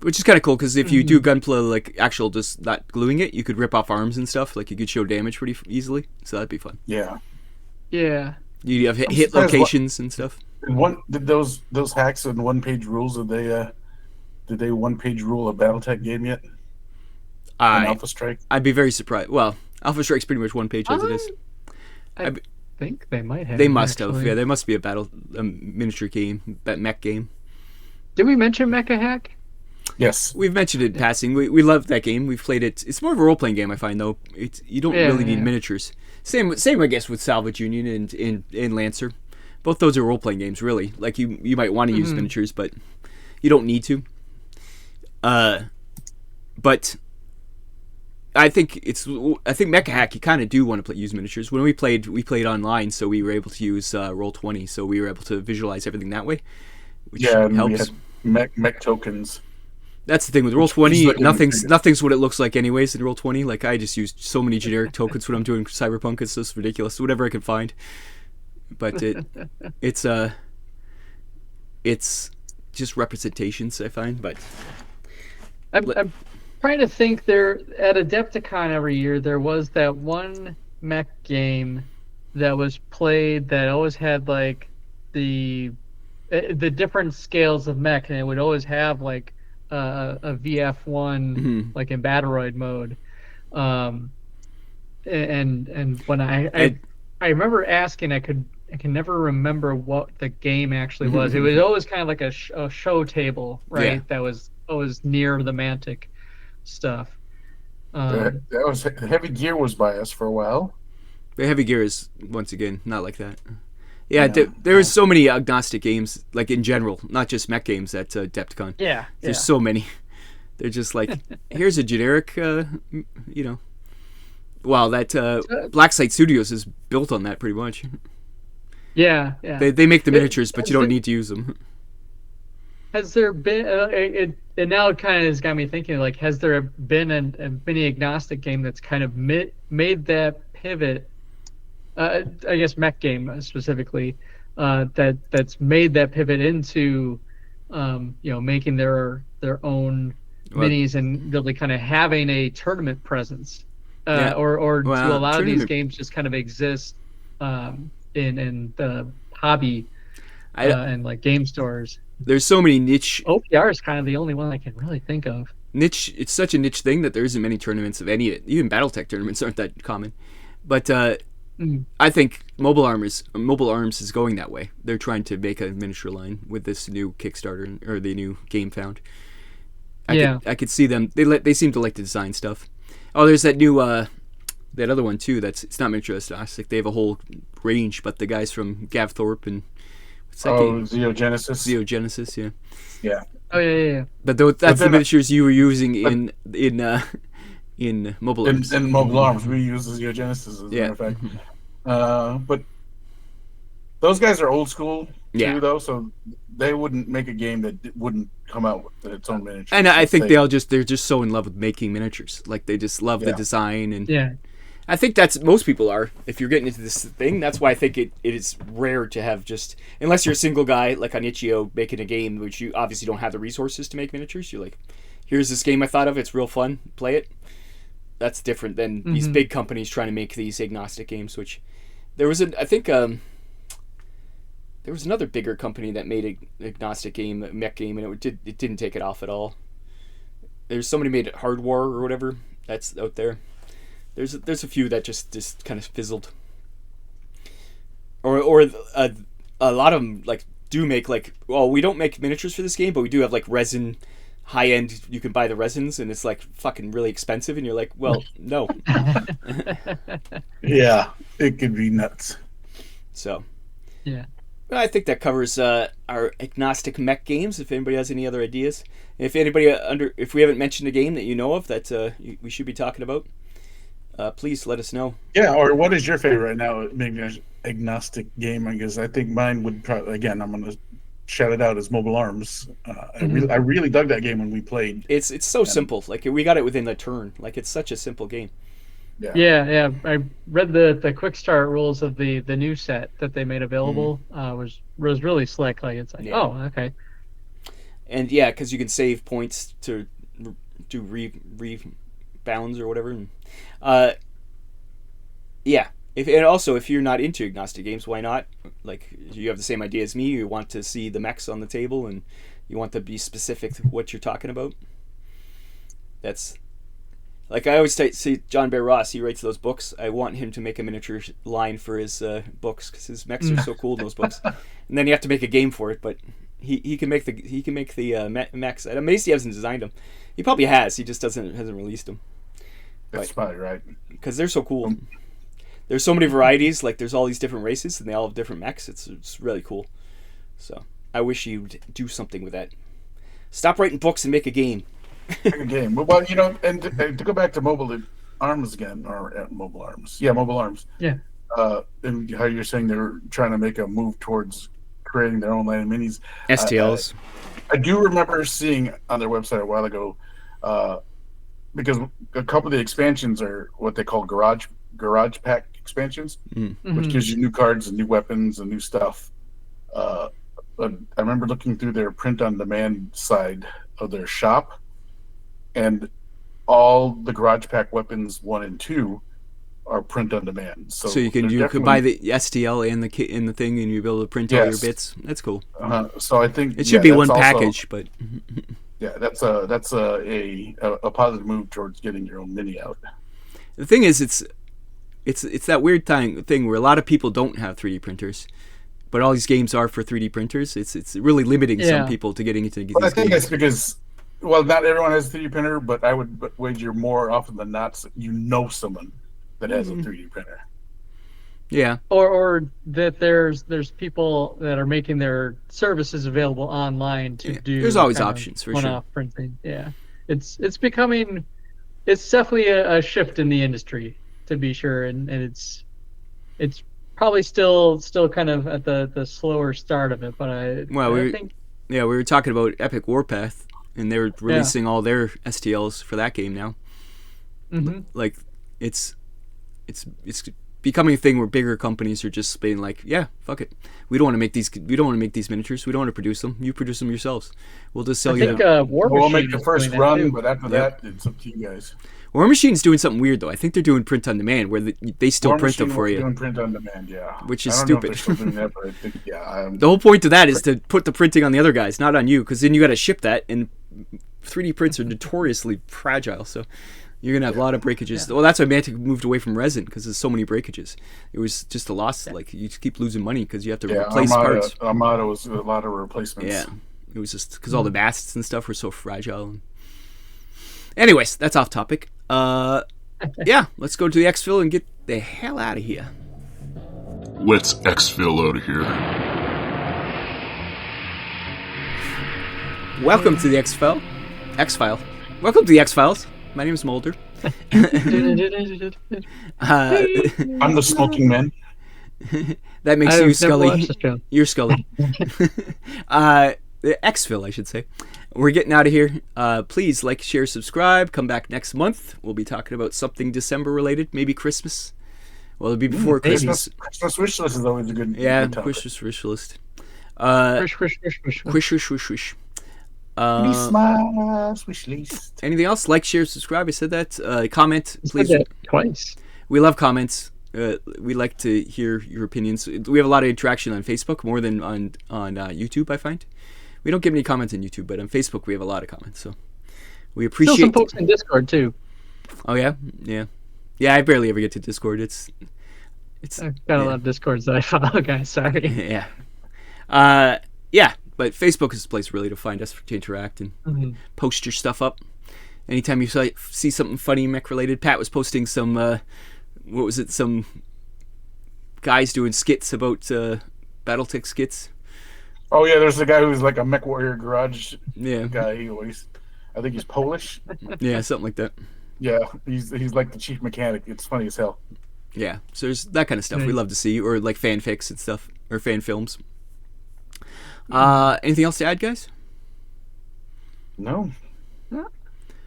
Which is kind of cool because if you do gunpla like actual just not gluing it, you could rip off arms and stuff. Like you could show damage pretty easily, so that'd be fun. Yeah. Yeah. You have hit locations and stuff. Did those hacks and one-page rules? Did they one-page rule a BattleTech game yet? Alpha Strike. I'd be very surprised. Well, Alpha Strike's pretty much one page as it is. I think they might have. They must have. Yeah, there must be a miniature game, mech game. Did we mention Mecha Hack? Yes, we've mentioned it in passing. We love that game. We've played it. It's more of a role playing game, I find, though. You don't really need miniatures. Same, I guess, with Salvage Union and Lancer. Both those are role playing games, really. Like you might want to use miniatures, but you don't need to. But I think Mecha Hack you kind of do want to use miniatures. When we played online, so we were able to use Roll20, so we were able to visualize everything that way, which helps. We had mech tokens. That's the thing with Roll20. Nothing's what it looks like anyways in Roll20. Like I just used so many generic tokens when I'm doing Cyberpunk. It's just ridiculous. Whatever I can find, but it's just representations I find. But I'm trying to think. There at Adepticon every year there was that one mech game that was played that always had like the different scales of mech, and it would always have like a VF1 like in Battleroid mode, and when I remember asking, I can never remember what the game actually was. It was always kind of like a show table, right? Yeah. That was always near the Mantic stuff. That was Heavy Gear was by us for a while. The Heavy Gear is once again not like that. Yeah, there is so many agnostic games, like in general, not just mech games at Adepticon. Yeah, there's so many. They're just like, here's a generic, Wow, that Black Site Studios is built on that pretty much. Yeah. They make the miniatures, but you don't need to use them. Has there been and now it kind of has got me thinking, like, has there been a mini agnostic game that's kind of made that pivot? I guess mech game specifically, that's made that pivot into, making their own minis and really kind of having a tournament presence, or do a lot of these games just kind of exist in the hobby and like game stores. There's so many niche. OPR is kind of the only one I can really think of. Niche. It's such a niche thing that there isn't many tournaments of any. Even BattleTech tournaments aren't that common, but. I think Mobile Arms is going that way. They're trying to make a miniature line with this new Kickstarter or the new Game Found. I could see them. They seem to like to design stuff. Oh, there's that new that other one too. It's not miniature agnostic. They have a whole range, but the guys from Gav Thorpe and what's that game? Xeogenesis, yeah. Yeah. Oh yeah. But that's the miniatures you were using in Mobile Arms. In Mobile Arms, we use the Xeogenesis as a matter of fact. But those guys are old school too, though, so they wouldn't make a game that wouldn't come out with its own miniatures. And I think they're just so in love with making miniatures. Like they just love the design and I think that's most people are. If you're getting into this thing, that's why I think it is rare to have just unless you're a single guy like on Itch.io making a game which you obviously don't have the resources to make miniatures. You're like, here's this game I thought of. It's real fun. Play it. That's different than these big companies trying to make these agnostic games. Which there was there was another bigger company that made an agnostic game, a mech game, and it didn't take it off at all. There's somebody made it Hard War or whatever that's out there. There's a few that just kind of fizzled. Or a lot of them like do make like, well, we don't make miniatures for this game, but we do have like resin. High end, you can buy the resins, and it's like fucking really expensive, and you're like, well, no. Yeah, it could be nuts. So, yeah, I think that covers our agnostic mech games. If anybody has any other ideas, if we haven't mentioned a game that you know of that we should be talking about, please let us know. Yeah, or what is your favorite right now agnostic game? Because I think mine would probably, again, I'm gonna shout it out as Mobile Arms. I really dug that game when we played. It's so simple. Like we got it within a turn. Like it's such a simple game. Yeah. I read the quick start rules of the new set that they made available. Was really slick. Like it's like, oh, okay. And yeah, because you can save points to do rebounds or whatever. And, yeah. And also, if you're not into agnostic games, why not? Like, you have the same idea as me. You want to see the mechs on the table, and you want to be specific to what you're talking about. That's like I always see John Bear Ross. He writes those books. I want him to make a miniature line for his books because his mechs are so cool in those books. And then you have to make a game for it, but he can make the mechs. I'm amazed he hasn't designed them. He probably has. He just hasn't released them. That's probably right. Because they're so cool. There's so many varieties. Like there's all these different races, and they all have different mechs. It's really cool. So I wish you'd do something with that. Stop writing books and make a game. Make a game. Well, you know, and to go back to mobile arms again, or mobile arms. Yeah, mobile arms. Yeah. And how you're saying they're trying to make a move towards creating their own line of minis. STLs. I do remember seeing on their website a while ago, because a couple of the expansions are what they call garage pack expansions, which gives you new cards and new weapons and new stuff. But I remember looking through their print-on-demand side of their shop, and all the garage pack weapons 1 and 2 are print-on-demand. So you could buy the STL and the kit in the thing, and you'll be able to print all your bits. That's cool. So I think it should be one package, but yeah, that's a positive move towards getting your own mini out. The thing is, it's that weird thing where a lot of people don't have 3D printers, but all these games are for 3D printers. It's really limiting some people to getting into these games. I think that's because, well, not everyone has a 3D printer, but I would wager more often than not you know someone that has a 3D printer. Yeah. Or that there's people that are making their services available online to do. There's always options for one-off printing. Yeah, it's definitely a shift in the industry, to be sure, and it's probably still kind of at the slower start of it. But I think we were talking about Epic Warpath, and they're releasing all their STLs for that game now. Like it's becoming a thing where bigger companies are just being like, yeah, fuck it, we don't want to make these miniatures, we don't want to produce them, you produce them yourselves, we'll just sell you them. We'll make the first run, but after that it's up to you guys. War Machine's doing something weird though. I think they're doing print on demand, where they still print them for you. Doing print on demand, yeah. Which is stupid. That, but I think, the whole point of that is to put the printing on the other guys, not on you, because then you got to ship that, and 3D prints are notoriously fragile, so you're gonna have a lot of breakages. Well, that's why Mantic moved away from resin, because there's so many breakages. It was just a loss. Like you just keep losing money because you have to replace parts. Armada was a lot of replacements. Yeah, it was just because all the masts and stuff were so fragile. Anyways, that's off topic. Yeah, let's go to the ExFil and get the hell out of here. Let's ExFil out of here. Welcome to the X-File. Welcome to the X-Files. My name is Mulder. I'm the smoking man. That makes you Scully. You're Scully. The ExFil, I should say. We're getting out of here. Please like, share, subscribe. Come back next month. We'll be talking about something December related, maybe Christmas. Well, it'll be before Christmas. Christmas wish list is always a good. Yeah, good Christmas wish list. Wish. Wish. Christmas wish list. Anything else? Like, share, subscribe. I said that. Comment, please. Said that twice. We love comments. We like to hear your opinions. We have a lot of interaction on Facebook, more than on YouTube, I find. We don't get any comments on YouTube, but on Facebook we have a lot of comments. So we appreciate. Still some folks in Discord too. Oh yeah. I barely ever get to Discord. It's. I've got a lot of Discords that I follow, guys. Sorry. Yeah. But Facebook is the place really to find us, to interact and post your stuff up. Anytime you see something funny mech related, Pat was posting some. Some guys doing skits about Battletech skits. Oh yeah, there's a guy who's like a Mech Warrior Garage guy. I think he's Polish. Yeah, something like that. Yeah, he's like the chief mechanic. It's funny as hell. Yeah, so there's that kind of stuff we love to see, or like fanfics and stuff, or fan films. Anything else to add, guys? No.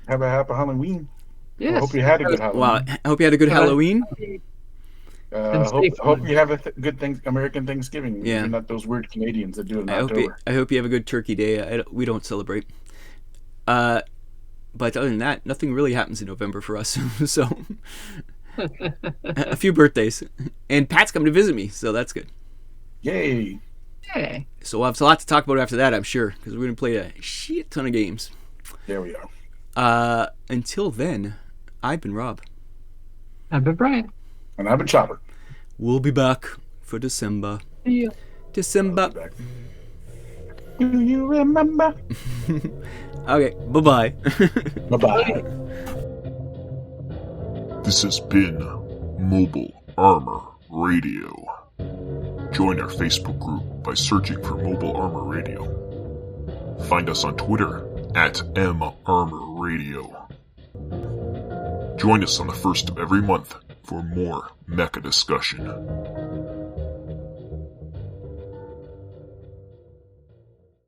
Have a happy Halloween. Yes. I hope you had a good Halloween. Well, I hope you had a good Halloween. Hope you have a good American Thanksgiving. Yeah. You're not those weird Canadians that do it in I October. hope you have a good Turkey Day. We don't celebrate. But other than that, nothing really happens in November for us. So a few birthdays, and Pat's coming to visit me, so that's good. Yay! Hey. So we'll have a lot to talk about after that, I'm sure, because we're gonna play a shit ton of games. There we are. Until then, I've been Rob. I've been Brian. And I've been Chopper. We'll be back for December. Yeah. December. Do you remember? Okay, bye-bye. Bye-bye. This has been Mobile Armor Radio. Join our Facebook group by searching for Mobile Armor Radio. Find us on Twitter @MArmorRadio. Join us on the first of every month for more mecha discussion.